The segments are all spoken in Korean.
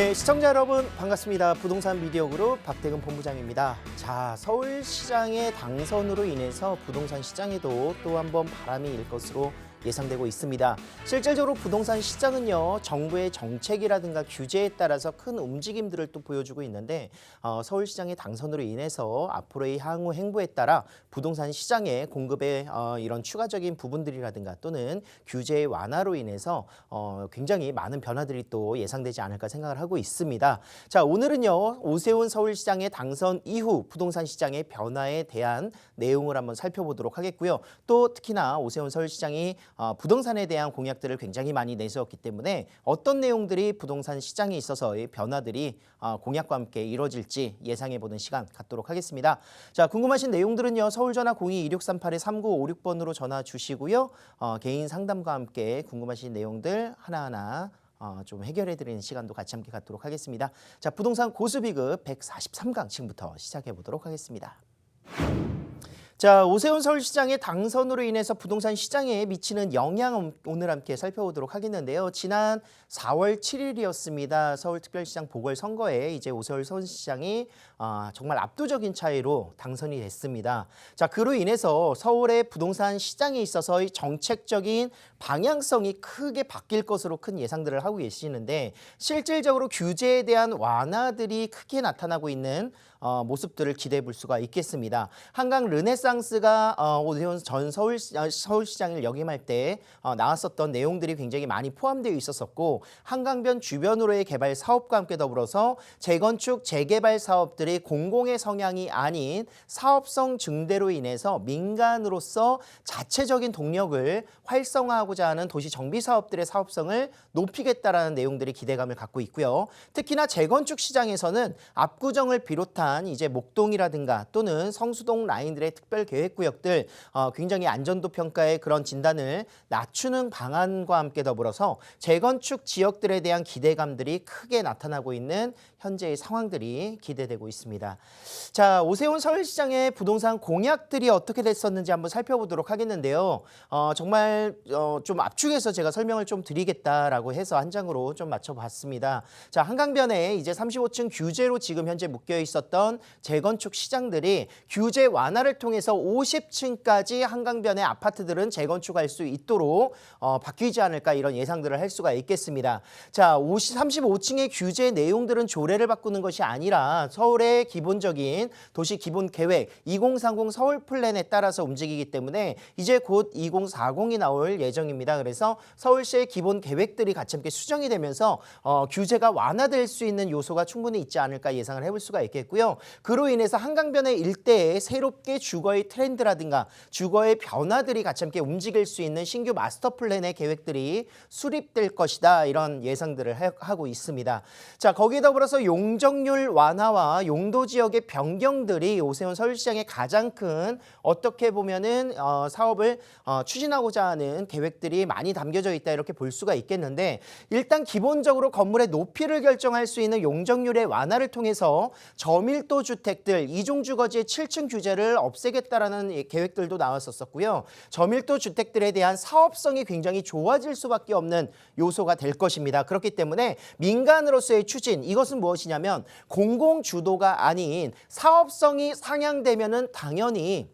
네, 시청자 여러분 반갑습니다. 부동산 미디어 그룹 박대근 본부장입니다. 자, 서울시장의 당선으로 인해서 부동산 시장에도 또 한 번 바람이 일 것으로 예상되고 있습니다. 실질적으로 부동산 시장은요, 정부의 정책이라든가 규제에 따라서 큰 움직임들을 또 보여주고 있는데 서울시장의 당선으로 인해서 앞으로의 향후 행보에 따라 부동산 시장의 공급의 이런 추가적인 부분들이라든가 또는 규제의 완화로 인해서 굉장히 많은 변화들이 또 예상되지 않을까 생각을 하고 있습니다. 자, 오늘은요, 오세훈 서울시장의 당선 이후 부동산 시장의 변화에 대한 내용을 한번 살펴보도록 하겠고요. 또 특히나 오세훈 서울시장이 부동산에 대한 공약들을 굉장히 많이 내세웠기 때문에 어떤 내용들이 부동산 시장에 있어서의 변화들이 공약과 함께 이루어질지 예상해보는 시간 갖도록 하겠습니다. 자, 궁금하신 내용들은요, 서울전화 02-2638-3956번으로 전화 주시고요. 개인 상담과 함께 궁금하신 내용들 하나하나 좀 해결해드리는 시간도 같이 함께 갖도록 하겠습니다. 자, 부동산 고수비급 143강 지금부터 시작해보도록 하겠습니다. 자, 오세훈 서울시장의 당선으로 인해서 부동산 시장에 미치는 영향 오늘 함께 살펴보도록 하겠는데요. 지난 4월 7일이었습니다. 서울특별시장 보궐선거에 이제 오세훈 서울시장이 정말 압도적인 차이로 당선이 됐습니다. 자, 그로 인해서 서울의 부동산 시장에 있어서의 정책적인 방향성이 크게 바뀔 것으로 큰 예상들을 하고 계시는데 실질적으로 규제에 대한 완화들이 크게 나타나고 있는 모습들을 기대해 볼 수가 있겠습니다. 한강 르네상스가 오세훈 전 서울시장을 역임할 때 나왔었던 내용들이 굉장히 많이 포함되어 있었었고 한강변 주변으로의 개발 사업과 함께 더불어서 재건축, 재개발 사업들이 공공의 성향이 아닌 사업성 증대로 인해서 민간으로서 자체적인 동력을 활성화하고자 하는 도시 정비 사업들의 사업성을 높이겠다라는 내용들이 기대감을 갖고 있고요. 특히나 재건축 시장에서는 압구정을 비롯한 이제 목동이라든가 또는 성수동 라인들의 특별 계획구역들 굉장히 안전도 평가의 그런 진단을 낮추는 방안과 함께 더불어서 재건축 지역들에 대한 기대감들이 크게 나타나고 있는 현재의 상황들이 기대되고 있습니다. 자, 오세훈 서울시장의 부동산 공약들이 어떻게 됐었는지 한번 살펴보도록 하겠는데요. 정말 좀 압축해서 제가 설명을 좀 드리겠다라고 해서 한 장으로 좀 맞춰봤습니다. 자, 한강변에 이제 35층 규제로 지금 현재 묶여 있었던 재건축 시장들이 규제 완화를 통해서 50층까지 한강변의 아파트들은 재건축할 수 있도록 바뀌지 않을까 이런 예상들을 할 수가 있겠습니다. 자, 35층의 규제 내용들은 조례를 바꾸는 것이 아니라 서울의 기본적인 도시 기본 계획 2030 서울 플랜에 따라서 움직이기 때문에 이제 곧 2040이 나올 예정입니다. 그래서 서울시의 기본 계획들이 같이 함께 수정이 되면서 규제가 완화될 수 있는 요소가 충분히 있지 않을까 예상을 해볼 수가 있겠고요. 그로 인해서 한강변의 일대에 새롭게 주거의 트렌드라든가 주거의 변화들이 같이 함께 움직일 수 있는 신규 마스터 플랜의 계획들이 수립될 것이다. 이런 예상들을 하고 있습니다. 자, 거기에 더불어서 용적률 완화와 용도 지역의 변경들이 오세훈 서울시장의 가장 큰 어떻게 보면은 사업을 추진하고자 하는 계획들이 많이 담겨져 있다 이렇게 볼 수가 있겠는데 일단 기본적으로 건물의 높이를 결정할 수 있는 용적률의 완화를 통해서 저밀도 주택들 이종주거지의 7층 규제를 없애겠다라는 계획들도 나왔었고요. 저밀도 주택들에 대한 사업성이 굉장히 좋아질 수밖에 없는 요소가 될 것입니다. 그렇기 때문에 민간으로서의 추진 이것은 무엇이냐면 공공 주도가 아닌 사업성이 상향되면은 당연히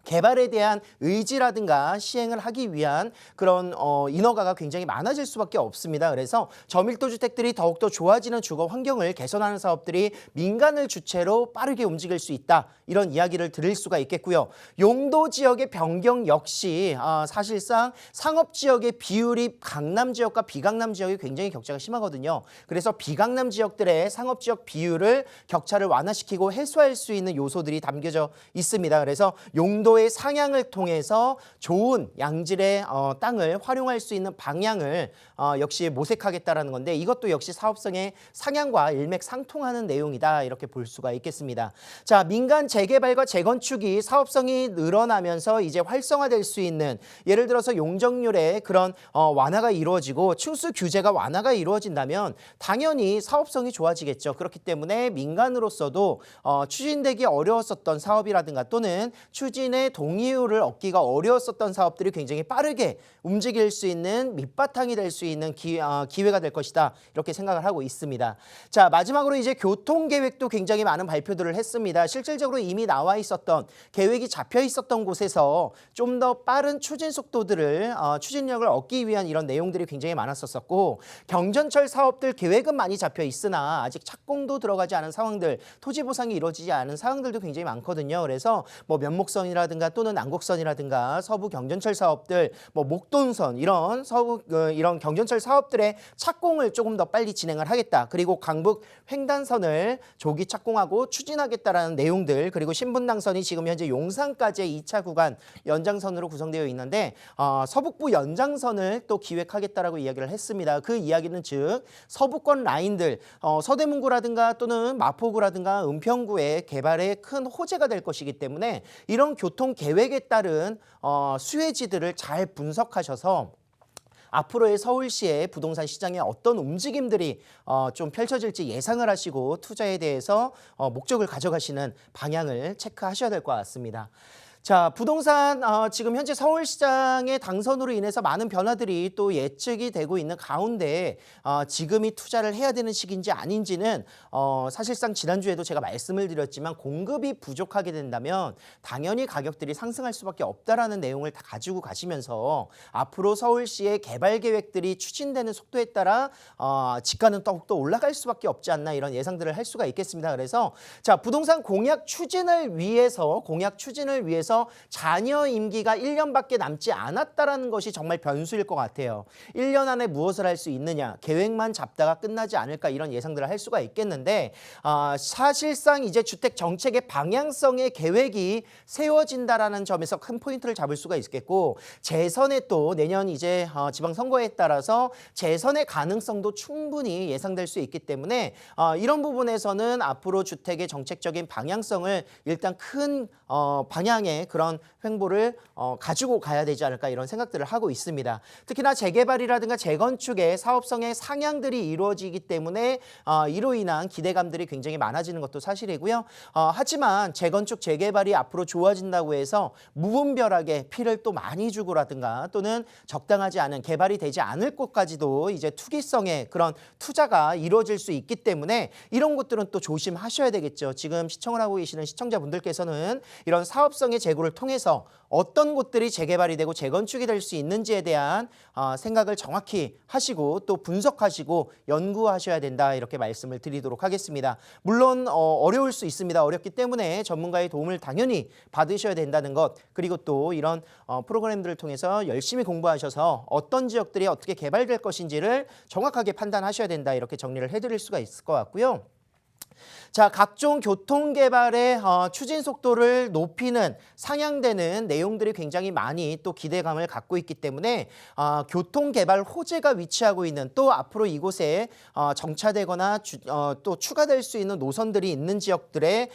개발에 대한 의지라든가 시행을 하기 위한 그런 인허가가 굉장히 많아질 수밖에 없습니다. 그래서 저밀도 주택들이 더욱더 좋아지는 주거 환경을 개선하는 사업들이 민간을 주체로 빠르게 움직일 수 있다. 이런 이야기를 드릴 수가 있겠고요. 용도 지역의 변경 역시 사실상 상업 지역의 비율이 강남 지역과 비강남 지역이 굉장히 격차가 심하거든요. 그래서 비강남 지역들의 상업 지역 비율을 격차를 완화시키고 해소할 수 있는 요소들이 담겨져 있습니다. 그래서 용도의 상향을 통해서 좋은 양질의 땅을 활용할 수 있는 방향을 역시 모색하겠다라는 건데 이것도 역시 사업성의 상향과 일맥상통하는 내용이다 이렇게 볼 수가 있겠습니다. 자, 민간 재개발과 재건축이 사업성이 늘어나면서 이제 활성화될 수 있는 예를 들어서 용적률의 그런 완화가 이루어지고 층수 규제가 완화가 이루어진다면 당연히 사업성이 좋아지겠죠. 그렇기 때문에 민간으로서도 추진되기 어려웠었던 사업이라든가 또는 추진에 기존의 동의율을 얻기가 어려웠었던 사업들이 굉장히 빠르게 움직일 수 있는 밑바탕이 될 수 있는 기회가 될 것이다. 이렇게 생각을 하고 있습니다. 자, 마지막으로 이제 교통계획도 굉장히 많은 발표들을 했습니다. 실질적으로 이미 나와 있었던 계획이 잡혀 있었던 곳에서 좀 더 빠른 추진 속도들을 추진력을 얻기 위한 이런 내용들이 굉장히 많았었고, 경전철 사업들 계획은 많이 잡혀 있으나 아직 착공도 들어가지 않은 상황들, 토지 보상이 이루어지지 않은 상황들도 굉장히 많거든요. 그래서 뭐 면목선이라든가 또는 난곡선이라든가 서부 경전철 사업들, 뭐 목돈선 이런 이런 경전철 사업들의 착공을 조금 더 빨리 진행을 하겠다. 그리고 강북 횡단선을 조기 착공하고 추진하겠다라는 내용들, 그리고 신분당선이 지금 현재 용산까지의 2차 구간 연장선으로 구성되어 있는데 서북부 연장선을 또 기획하겠다라고 이야기를 했습니다. 그 이야기는 즉 서부권 라인들 서대문구라든가 또는 마포구라든가 은평구의 개발에 큰 호재가 될 것이기 때문에 이런 교통 계획에 따른 수혜지들을 잘 분석하셔서 앞으로의 서울시의 부동산 시장에 어떤 움직임들이 좀 펼쳐질지 예상을 하시고 투자에 대해서 목적을 가져가시는 방향을 체크하셔야 될 것 같습니다. 자, 부동산 지금 현재 서울시장의 당선으로 인해서 많은 변화들이 또 예측이 되고 있는 가운데 지금이 투자를 해야 되는 시기인지 아닌지는 사실상 지난주에도 제가 말씀을 드렸지만 공급이 부족하게 된다면 당연히 가격들이 상승할 수밖에 없다라는 내용을 다 가지고 가시면서 앞으로 서울시의 개발 계획들이 추진되는 속도에 따라 지가는 더욱더 올라갈 수밖에 없지 않나 이런 예상들을 할 수가 있겠습니다. 그래서 자, 부동산 공약 추진을 위해서 자녀 임기가 1년밖에 남지 않았다라는 것이 정말 변수일 것 같아요. 1년 안에 무엇을 할 수 있느냐, 계획만 잡다가 끝나지 않을까 이런 예상들을 할 수가 있겠는데 사실상 이제 주택 정책의 방향성의 계획이 세워진다라는 점에서 큰 포인트를 잡을 수가 있겠고, 재선에 또 내년 이제 지방선거에 따라서 재선의 가능성도 충분히 예상될 수 있기 때문에 이런 부분에서는 앞으로 주택의 정책적인 방향성을 일단 큰 방향의 그런 횡보를 가지고 가야 되지 않을까 이런 생각들을 하고 있습니다. 특히나 재개발이라든가 재건축의 사업성의 상향들이 이루어지기 때문에 이로 인한 기대감들이 굉장히 많아지는 것도 사실이고요. 하지만 재건축 재개발이 앞으로 좋아진다고 해서 무분별하게 피를 또 많이 주고라든가 또는 적당하지 않은 개발이 되지 않을 곳까지도 이제 투기성의 그런 투자가 이루어질 수 있기 때문에 이런 것들은 또 조심하셔야 되겠죠. 지금 시청을 하고 계시는 시청자분들께서는 이런 사업성의 제고를 통해서 어떤 곳들이 재개발이 되고 재건축이 될 수 있는지에 대한 생각을 정확히 하시고 또 분석하시고 연구하셔야 된다 이렇게 말씀을 드리도록 하겠습니다. 물론 어려울 수 있습니다. 어렵기 때문에 전문가의 도움을 당연히 받으셔야 된다는 것, 그리고 또 이런 프로그램들을 통해서 열심히 공부하셔서 어떤 지역들이 어떻게 개발될 것인지를 정확하게 판단하셔야 된다 이렇게 정리를 해드릴 수가 있을 것 같고요. 자, 각종 교통개발의 추진 속도를 높이는 상향되는 내용들이 굉장히 많이 또 기대감을 갖고 있기 때문에 교통개발 호재가 위치하고 있는 또 앞으로 이곳에 정차되거나 또 추가될 수 있는 노선들이 있는 지역들의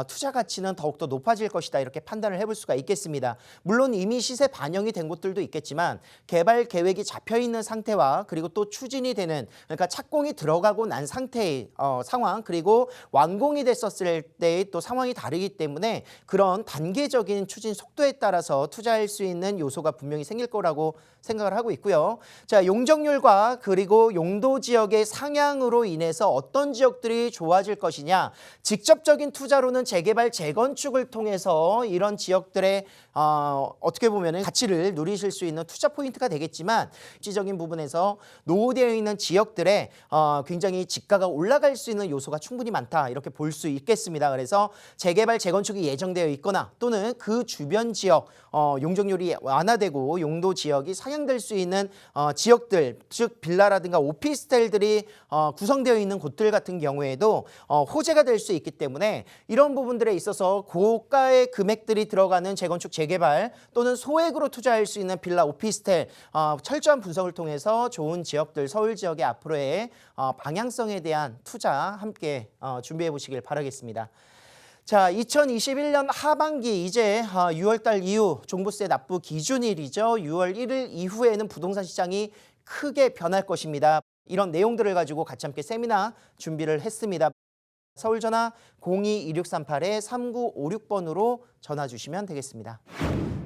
투자 가치는 더욱더 높아질 것이다 이렇게 판단을 해볼 수가 있겠습니다. 물론 이미 시세 반영이 된 곳들도 있겠지만 개발 계획이 잡혀 있는 상태와 그리고 또 추진이 되는, 그러니까 착공이 들어가고 난 상태의 상황, 그리고 완공이 됐었을 때의 또 상황이 다르기 때문에 그런 단계적인 추진 속도에 따라서 투자할 수 있는 요소가 분명히 생길 거라고 생각을 하고 있고요. 자, 용적률과 그리고 용도 지역의 상향으로 인해서 어떤 지역들이 좋아질 것이냐, 직접적인 투자로는 재개발, 재건축을 통해서 이런 지역들의 어떻게 보면 가치를 누리실 수 있는 투자 포인트가 되겠지만 지적인 부분에서 노후되어 있는 지역들에 굉장히 지가가 올라갈 수 있는 요소가 충분히 많다 이렇게 볼 수 있겠습니다. 그래서 재개발, 재건축이 예정되어 있거나 또는 그 주변 지역 용적률이 완화되고 용도 지역이 상향될 수 있는 지역들, 즉 빌라라든가 오피스텔들이 구성되어 있는 곳들 같은 경우에도 호재가 될 수 있기 때문에 이런 부분들에 있어서 고가의 금액들이 들어가는 재건축, 재개발 또는 소액으로 투자할 수 있는 빌라, 오피스텔 철저한 분석을 통해서 좋은 지역들, 서울 지역의 앞으로의 방향성에 대한 투자 함께 준비해 보시길 바라겠습니다. 자, 2021년 하반기 이제 6월달 이후 종부세 납부 기준일이죠. 6월 1일 이후에는 부동산 시장이 크게 변할 것입니다. 이런 내용들을 가지고 같이 함께 세미나 준비를 했습니다. 서울 전화 02-2638-3956번으로 전화 주시면 되겠습니다.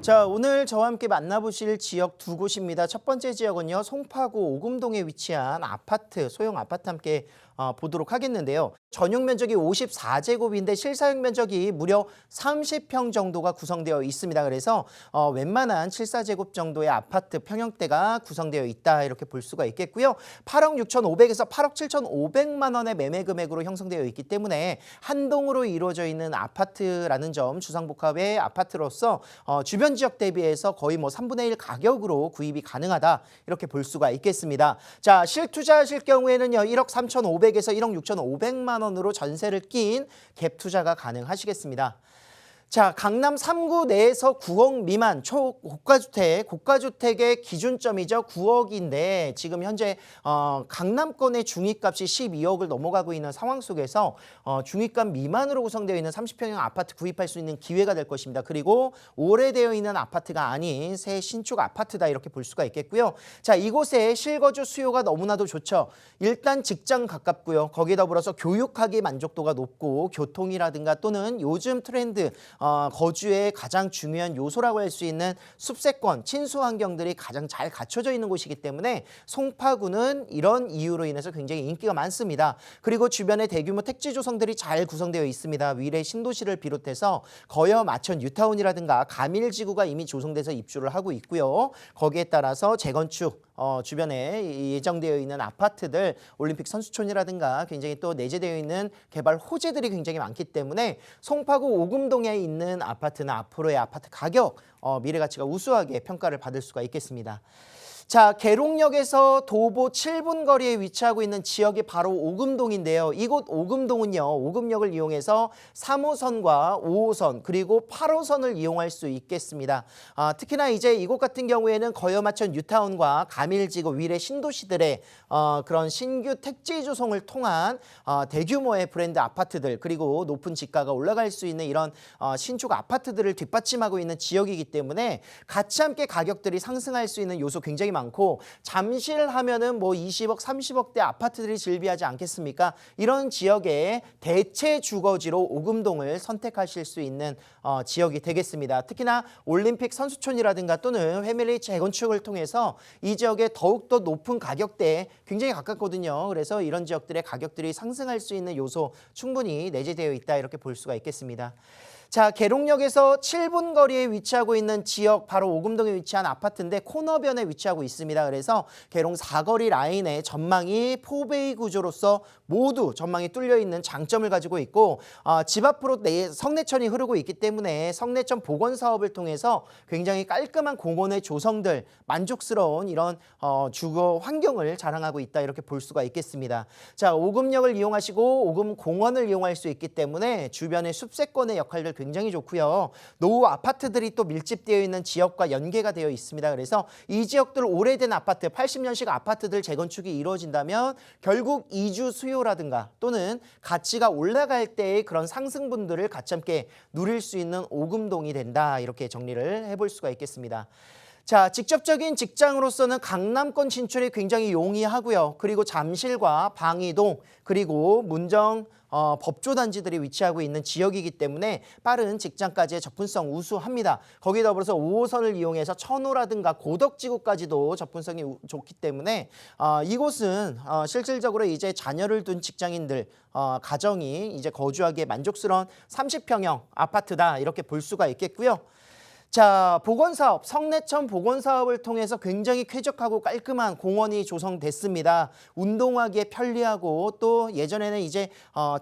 자, 오늘 저와 함께 만나보실 지역 두 곳입니다. 첫 번째 지역은요, 송파구 오금동에 위치한 아파트, 소형 아파트 함께 보도록 하겠는데요. 전용 면적이 54제곱인데 실사용 면적이 무려 30평 정도가 구성되어 있습니다. 그래서 웬만한 7-4제곱 정도의 아파트 평형대가 구성되어 있다 이렇게 볼 수가 있겠고요. 8억 6,500에서 8억 7,500만 원의 매매 금액으로 형성되어 있기 때문에 한 동으로 이루어져 있는 아파트라는 점, 주상복합의 아파트로서 주변 지역 대비해서 거의 뭐 3분의 1 가격으로 구입이 가능하다 이렇게 볼 수가 있겠습니다. 자, 실투자하실 경우에는요, 1억 3,500에서 1억 6,500만 원으로 전세를 낀 갭 투자가 가능하시겠습니다. 자, 강남 3구 내에서 9억 미만 고가주택의 기준점이죠. 9억인데 지금 현재 강남권의 중위값이 12억을 넘어가고 있는 상황 속에서 중위값 미만으로 구성되어 있는 30평형 아파트 구입할 수 있는 기회가 될 것입니다. 그리고 오래되어 있는 아파트가 아닌 새 신축 아파트다 이렇게 볼 수가 있겠고요. 자, 이곳에 실거주 수요가 너무나도 좋죠. 일단 직장 가깝고요. 거기에 더불어서 교육하기 만족도가 높고 교통이라든가 또는 요즘 트렌드 거주의 가장 중요한 요소라고 할 수 있는 숲세권, 친수 환경들이 가장 잘 갖춰져 있는 곳이기 때문에 송파구는 이런 이유로 인해서 굉장히 인기가 많습니다. 그리고 주변에 대규모 택지 조성들이 잘 구성되어 있습니다. 위례 신도시를 비롯해서 거여 마천 뉴타운이라든가 가밀지구가 이미 조성돼서 입주를 하고 있고요. 거기에 따라서 재건축, 주변에 예정되어 있는 아파트들, 올림픽 선수촌이라든가 굉장히 또 내재되어 있는 개발 호재들이 굉장히 많기 때문에 송파구 오금동에 있는 아파트는 앞으로의 아파트 가격, 미래 가치가 우수하게 평가를 받을 수가 있겠습니다. 자, 계룡역에서 도보 7분 거리에 위치하고 있는 지역이 바로 오금동인데요. 이곳 오금동은요, 오금역을 이용해서 3호선과 5호선 그리고 8호선을 이용할 수 있겠습니다. 특히나 이제 이곳 같은 경우에는 거여마천 뉴타운과 가밀지구 위례 신도시들의 그런 신규 택지 조성을 통한 대규모의 브랜드 아파트들 그리고 높은 지가가 올라갈 수 있는 이런 신축 아파트들을 뒷받침하고 있는 지역이기 때문에 같이 함께 가격들이 상승할 수 있는 요소 굉장히 많고, 잠실하면은 뭐 20억, 30억대 아파트들이 즐비하지 않겠습니까? 이런 지역의 대체 주거지로 오금동을 선택하실 수 있는 지역이 되겠습니다. 특히나 올림픽 선수촌이라든가 또는 회밀리 재건축을 통해서 이 지역에 더욱더 높은 가격대에 굉장히 가깝거든요. 그래서 이런 지역들의 가격들이 상승할 수 있는 요소 충분히 내재되어 있다 이렇게 볼 수가 있겠습니다. 자, 계룡역에서 7분 거리에 위치하고 있는 지역, 바로 오금동에 위치한 아파트인데 코너변에 위치하고 있습니다. 그래서 계룡 사거리 라인의 전망이 포베이 구조로서 모두 전망이 뚫려 있는 장점을 가지고 있고, 집 앞으로 성내천이 흐르고 있기 때문에 성내천 복원 사업을 통해서 굉장히 깔끔한 공원의 조성들, 만족스러운 이런 주거 환경을 자랑하고 있다 이렇게 볼 수가 있겠습니다. 자, 오금역을 이용하시고 오금공원을 이용할 수 있기 때문에 주변의 숲세권의 역할들 굉장히 좋고요. 노후 아파트들이 또 밀집되어 있는 지역과 연계가 되어 있습니다. 그래서 이 지역들 오래된 아파트, 80년식 아파트들 재건축이 이루어진다면 결국 이주 수요라든가 또는 가치가 올라갈 때의 그런 상승분들을 같이 함께 누릴 수 있는 오금동이 된다 이렇게 정리를 해볼 수가 있겠습니다. 자, 직접적인 직장으로서는 강남권 진출이 굉장히 용이하고요. 그리고 잠실과 방이동 그리고 문정 법조단지들이 위치하고 있는 지역이기 때문에 빠른 직장까지의 접근성 우수합니다. 거기에 더불어서 5호선을 이용해서 천호라든가 고덕지구까지도 접근성이 좋기 때문에 이곳은 실질적으로 이제 자녀를 둔 직장인들 가정이 이제 거주하기에 만족스러운 30평형 아파트다 이렇게 볼 수가 있겠고요. 자, 복원사업, 성내천 복원사업을 통해서 굉장히 쾌적하고 깔끔한 공원이 조성됐습니다. 운동하기에 편리하고 또 예전에는 이제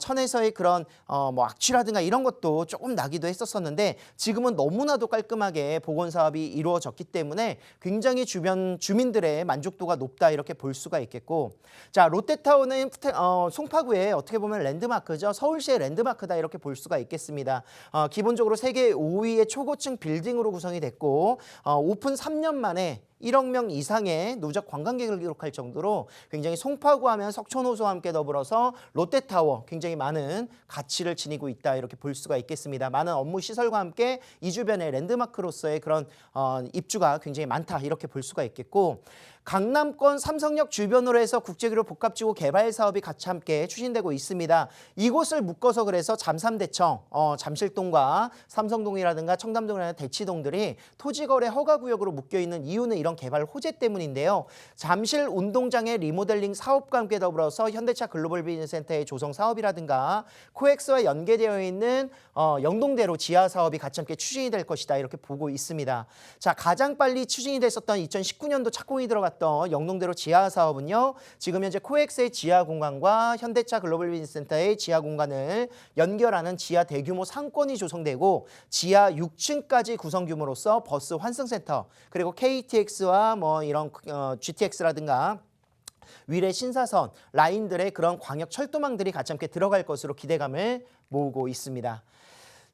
천에서의 그런 뭐 악취라든가 이런 것도 조금 나기도 했었었는데 지금은 너무나도 깔끔하게 복원사업이 이루어졌기 때문에 굉장히 주변 주민들의 만족도가 높다 이렇게 볼 수가 있겠고, 자, 롯데타워는 송파구의 어떻게 보면 랜드마크죠. 서울시의 랜드마크다 이렇게 볼 수가 있겠습니다. 기본적으로 세계 5위의 초고층 빌딩 으로 구성이 됐고 오픈 3년 만에 1억 명 이상의 누적 관광객을 기록할 정도로 굉장히 송파구 하면 석촌호수와 함께 더불어서 롯데타워 굉장히 많은 가치를 지니고 있다 이렇게 볼 수가 있겠습니다. 많은 업무 시설과 함께 이 주변의 랜드마크로서의 그런 입주가 굉장히 많다 이렇게 볼 수가 있겠고 강남권 삼성역 주변으로 해서 국제기로 복합지구 개발 사업이 같이 함께 추진되고 있습니다. 이곳을 묶어서 그래서 잠삼대청, 잠실동과 삼성동이라든가 청담동이라든가 대치동들이 토지거래 허가구역으로 묶여있는 이유는 이런 개발 호재 때문인데요. 잠실 운동장의 리모델링 사업과 함께 더불어서 현대차 글로벌 비즈니스센터의 조성 사업이라든가 코엑스와 연계되어 있는 영동대로 지하 사업이 같이 함께 추진이 될 것이다 이렇게 보고 있습니다. 자, 가장 빨리 추진이 됐었던 2019년도 착공이 들어갔던 영동대로 지하 사업은요. 지금 현재 코엑스의 지하 공간과 현대차 글로벌 비즈니스센터의 지하 공간을 연결하는 지하 대규모 상권이 조성되고 지하 6층까지 구성 규모로서 버스 환승센터 그리고 KTX와 뭐 이런 GTX라든가 위례 신사선 라인들의 그런 광역 철도망들이 같이 함께 들어갈 것으로 기대감을 모으고 있습니다.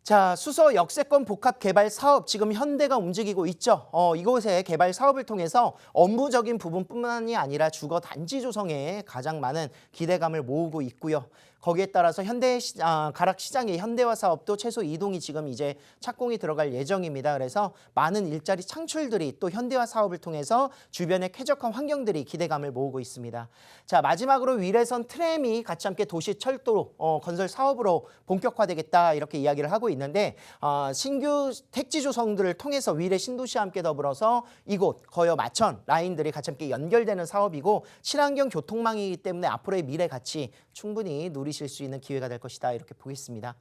자, 수서 역세권 복합 개발 사업 지금 현대가 움직이고 있죠. 이곳의 개발 사업을 통해서 업무적인 부분뿐만이 아니라 주거 단지 조성에 가장 많은 기대감을 모으고 있고요. 거기에 따라서 현대 가락 시장의 현대화 사업도 최소 2동이 지금 이제 착공이 들어갈 예정입니다. 그래서 많은 일자리 창출들이 또 현대화 사업을 통해서 주변의 쾌적한 환경들이 기대감을 모으고 있습니다. 자, 마지막으로 위례선 트램이 같이 함께 도시 철도 건설 사업으로 본격화되겠다 이렇게 이야기를 하고 있는데 신규 택지 조성들을 통해서 위례 신도시와 함께 더불어서 이곳 거여 마천 라인들이 같이 함께 연결되는 사업이고 친환경 교통망이기 때문에 앞으로의 미래 가치 충분히 누리실 수 있는 기회가 될 것이다 이렇게 보겠습니다.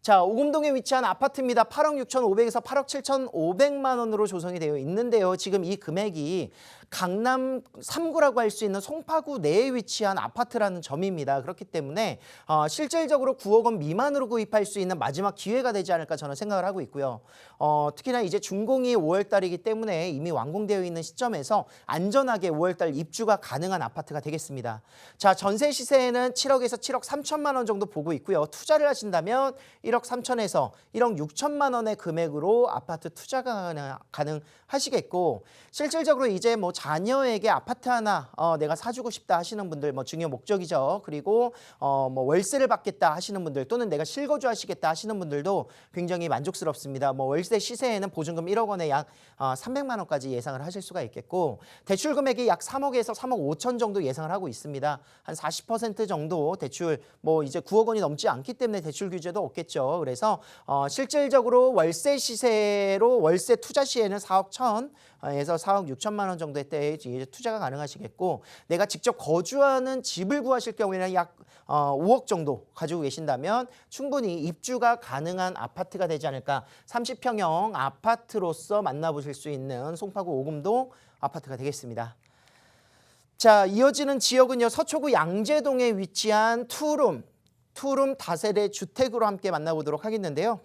자, 오금동에 위치한 아파트입니다. 8억 6,500에서 8억 7,500만 원으로 조성이 되어 있는데요. 지금 이 금액이 강남 3구라고 할 수 있는 송파구 내에 위치한 아파트라는 점입니다. 그렇기 때문에 실질적으로 9억 원 미만으로 구입할 수 있는 마지막 기회가 되지 않을까 저는 생각을 하고 있고요. 특히나 이제 준공이 5월 달이기 때문에 이미 완공되어 있는 시점에서 안전하게 5월 달 입주가 가능한 아파트가 되겠습니다. 자, 전세 시세에는 7억에서 7억 3천만 원 정도 보고 있고요. 투자를 하신다면 1억 3천에서 1억 6천만 원의 금액으로 아파트 투자가 가능하시겠고 실질적으로 이제 뭐 자녀에게 아파트 하나 내가 사주고 싶다 하시는 분들 뭐 중요 목적이죠. 그리고 뭐 월세를 받겠다 하시는 분들 또는 내가 실거주 하시겠다 하시는 분들도 굉장히 만족스럽습니다. 뭐 월세 시세에는 보증금 1억 원에 약 300만 원까지 예상을 하실 수가 있겠고 대출 금액이 약 3억에서 3억 5천 정도 예상을 하고 있습니다. 한 40% 정도 대출 뭐 이제 9억 원이 넘지 않기 때문에 대출 규제도 없겠죠. 그래서 실질적으로 월세 시세로 월세 투자 시에는 4억 1천에서 4억 6천만 원 정도의 때에 이제 투자가 가능하시겠고 내가 직접 거주하는 집을 구하실 경우에는 약 5억 정도 가지고 계신다면 충분히 입주가 가능한 아파트가 되지 않을까 30평형 아파트로서 만나보실 수 있는 송파구 오금동 아파트가 되겠습니다. 자, 이어지는 지역은요. 서초구 양재동에 위치한 투룸 다세대 주택으로 함께 만나보도록 하겠는데요.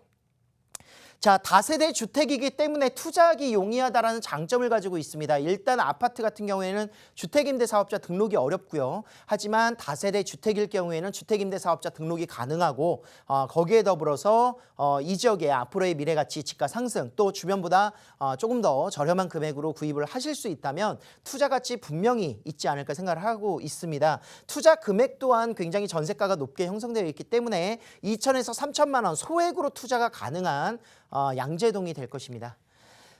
자, 다세대 주택이기 때문에 투자하기 용이하다라는 장점을 가지고 있습니다. 일단 아파트 같은 경우에는 주택임대사업자 등록이 어렵고요. 하지만 다세대 주택일 경우에는 주택임대사업자 등록이 가능하고 거기에 더불어서 이 지역의 앞으로의 미래가치 집가 상승 또 주변보다 조금 더 저렴한 금액으로 구입을 하실 수 있다면 투자 가치 분명히 있지 않을까 생각을 하고 있습니다. 투자 금액 또한 굉장히 전세가가 높게 형성되어 있기 때문에 2천에서 3천만 원 소액으로 투자가 가능한 양재동이 될 것입니다.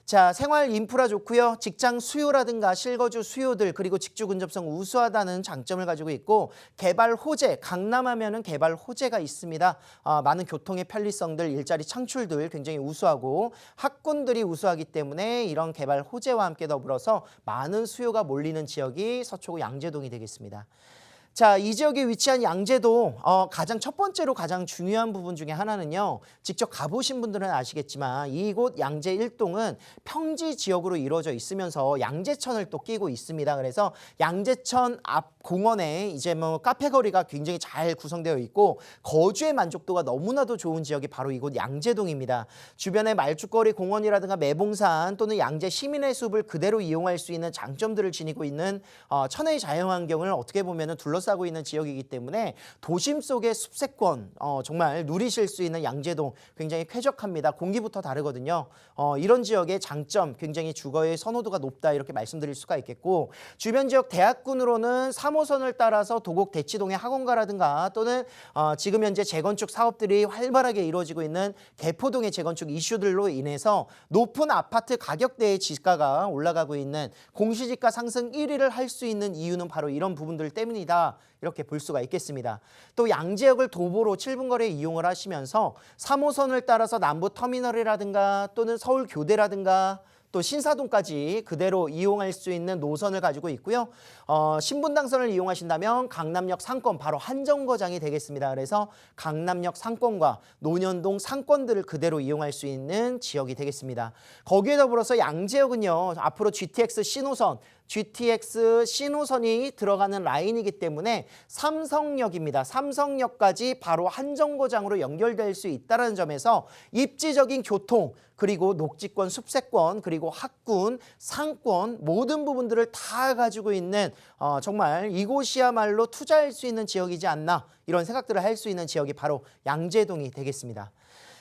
자, 생활 인프라 좋고요. 직장 수요라든가 실거주 수요들 그리고 직주 근접성 우수하다는 장점을 가지고 있고 개발 호재, 강남하면은 개발 호재가 있습니다. 많은 교통의 편리성들, 일자리 창출들 굉장히 우수하고 학군들이 우수하기 때문에 이런 개발 호재와 함께 더불어서 많은 수요가 몰리는 지역이 서초구 양재동이 되겠습니다. 자, 이 지역에 위치한 양재동 가장 첫 번째로 가장 중요한 부분 중에 하나는요. 직접 가보신 분들은 아시겠지만 이곳 양재 1동은 평지 지역으로 이루어져 있으면서 양재천을 또 끼고 있습니다. 그래서 양재천 앞 공원에 이제 뭐 카페 거리가 굉장히 잘 구성되어 있고 거주의 만족도가 너무나도 좋은 지역이 바로 이곳 양재동입니다. 주변에 말죽거리 공원이라든가 매봉산 또는 양재 시민의 숲을 그대로 이용할 수 있는 장점들을 지니고 있는 천혜의 자연환경을 어떻게 보면 둘러싸고 둘러싸고 있는 지역이기 때문에 도심 속의 숲세권 정말 누리실 수 있는 양재동 굉장히 쾌적합니다. 공기부터 다르거든요. 이런 지역의 장점 굉장히 주거의 선호도가 높다 이렇게 말씀드릴 수가 있겠고 주변 지역 대학군으로는 3호선을 따라서 도곡 대치동의 학원가라든가 또는 지금 현재 재건축 사업들이 활발하게 이루어지고 있는 개포동의 재건축 이슈들로 인해서 높은 아파트 가격대의 지가가 올라가고 있는 공시지가 상승 1위를 할 수 있는 이유는 바로 이런 부분들 때문이다. 이렇게 볼 수가 있겠습니다. 또 양재역을 도보로 7분 거리에 이용을 하시면서 3호선을 따라서 남부터미널이라든가 또는 서울교대라든가 또 신사동까지 그대로 이용할 수 있는 노선을 가지고 있고요. 신분당선을 이용하신다면 강남역 상권 바로 한정거장이 되겠습니다. 그래서 강남역 상권과 논현동 상권들을 그대로 이용할 수 있는 지역이 되겠습니다. 거기에 더불어서 양재역은요. 앞으로 GTX 신호선이 들어가는 라인이기 때문에 삼성역입니다. 삼성역까지 바로 한정거장으로 연결될 수 있다는 점에서 입지적인 교통 그리고 녹지권, 숲세권, 그리고 학군, 상권 모든 부분들을 다 가지고 있는 정말 이곳이야말로 투자할 수 있는 지역이지 않나 이런 생각들을 할 수 있는 지역이 바로 양재동이 되겠습니다.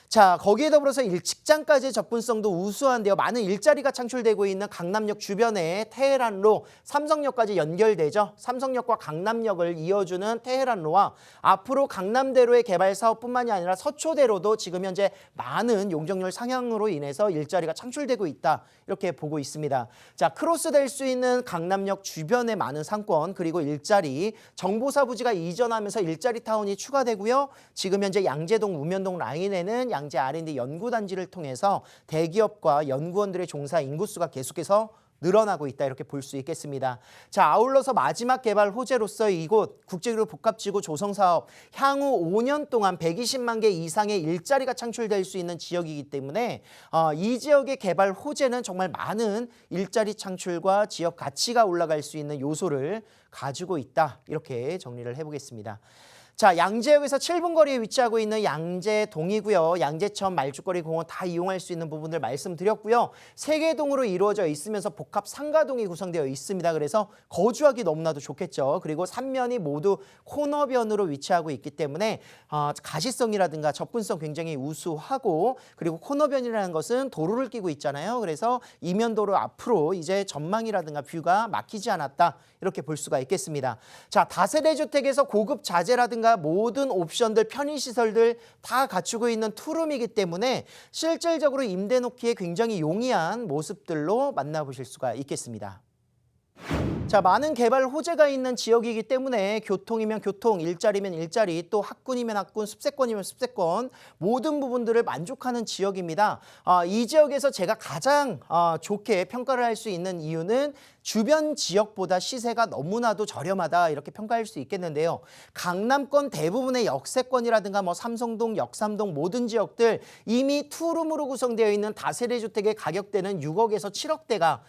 자, 거기에 더불어서 직장까지의 접근성도 우수한데요. 많은 일자리가 창출되고 있는 강남역 주변에 테헤란로, 삼성역까지 연결되죠. 삼성역과 강남역을 이어주는 테헤란로와 앞으로 강남대로의 개발 사업뿐만이 아니라 서초대로도 지금 현재 많은 용적률 상향으로 인해서 일자리가 창출되고 있다. 이렇게 보고 있습니다. 자, 크로스될 수 있는 강남역 주변의 많은 상권 그리고 일자리, 정보사부지가 이전하면서 일자리 타운이 추가되고요. 지금 현재 양재동, 우면동 라인에는 양재 R&D 연구단지를 통해서 대기업과 연구원들의 종사 인구수가 계속해서 늘어나고 있다 이렇게 볼 수 있겠습니다. 자, 아울러서 마지막 개발 호재로서 이곳 국제기록 복합지구 조성사업 향후 5년 동안 120만 개 이상의 일자리가 창출될 수 있는 지역이기 때문에 이 지역의 개발 호재는 정말 많은 일자리 창출과 지역 가치가 올라갈 수 있는 요소를 가지고 있다 이렇게 정리를 해보겠습니다. 자, 양재역에서 7분 거리에 위치하고 있는 양재동이고요. 양재천, 말죽거리 공원 다 이용할 수 있는 부분들 말씀드렸고요. 3개 동으로 이루어져 있으면서 복합 상가동이 구성되어 있습니다. 그래서 거주하기 너무나도 좋겠죠. 그리고 3면이 모두 코너변으로 위치하고 있기 때문에 가시성이라든가 접근성 굉장히 우수하고 그리고 코너변이라는 것은 도로를 끼고 있잖아요. 그래서 이면도로 앞으로 이제 전망이라든가 뷰가 막히지 않았다. 이렇게 볼 수가 있겠습니다. 자, 다세대 주택에서 고급 자재라든가 모든 옵션들, 편의시설들 다 갖추고 있는 투룸이기 때문에 실질적으로 임대 놓기에 굉장히 용이한 모습들로 만나보실 수가 있겠습니다. 자, 많은 개발 호재가 있는 지역이기 때문에 교통이면 교통, 일자리면 일자리, 또 학군이면 학군, 숲세권이면 숲세권 모든 부분들을 만족하는 지역입니다. 이 지역에서 제가 가장 좋게 평가를 할 수 있는 이유는 주변 지역보다 시세가 너무나도 저렴하다 이렇게 평가할 수 있겠는데요. 강남권 대부분의 역세권이라든가 삼성동, 역삼동 모든 지역들 이미 투룸으로 구성되어 있는 다세대 주택의 가격대는 6억에서 7억대가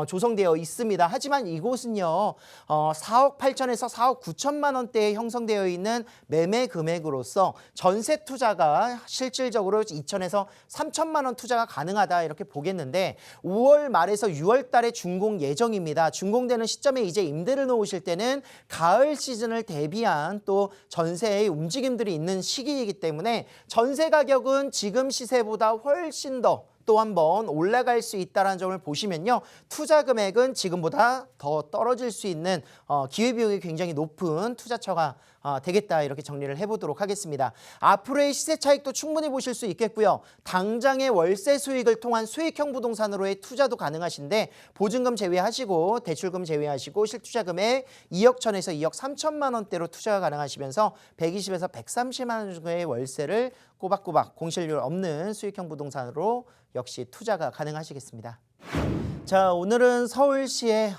조성되어 있습니다. 하지만 이곳은요 4억 8천에서 4억 9천만 원대에 형성되어 있는 매매 금액으로서 전세 투자가 실질적으로 2천에서 3천만 원 투자가 가능하다 이렇게 보겠는데 5월 말에서 6월 달에 준공 예정입니다. 준공되는 시점에 이제 임대를 놓으실 때는 가을 시즌을 대비한 또 전세의 움직임들이 있는 시기이기 때문에 전세 가격은 지금 시세보다 훨씬 더 또 한번 올라갈 수 있다는 점을 보시면요. 투자 금액은 지금보다 더 떨어질 수 있는 기회비용이 굉장히 높은 투자처가 되겠다 이렇게 정리를 해보도록 하겠습니다. 앞으로의 시세 차익도 충분히 보실 수 있겠고요. 당장의 월세 수익을 통한 수익형 부동산으로의 투자도 가능하신데 보증금 제외하시고 대출금 제외하시고 실투자 금액 2억 1천에서 2억 3천만 원대로 투자가 가능하시면서 120에서 130만 원 정도의 월세를 꼬박꼬박 공실률 없는 수익형 부동산으로 역시 투자가 가능하시겠습니다. 자, 오늘은 서울시의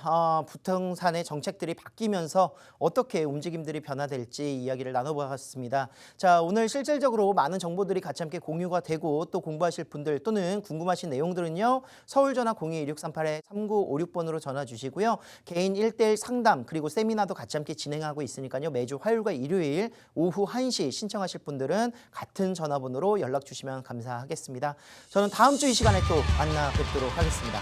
부동산의 정책들이 바뀌면서 어떻게 움직임들이 변화될지 이야기를 나눠보았습니다. 자, 오늘 실질적으로 많은 정보들이 같이 함께 공유가 되고 또 공부하실 분들 또는 궁금하신 내용들은요. 서울전화 02-1638-3956번으로 전화 주시고요. 개인 1:1 상담 그리고 세미나도 같이 함께 진행하고 있으니까요. 매주 화요일과 일요일 오후 1시 신청하실 분들은 같은 전화번호로 연락 주시면 감사하겠습니다. 저는 다음 주 이 시간에 또 만나 뵙도록 하겠습니다.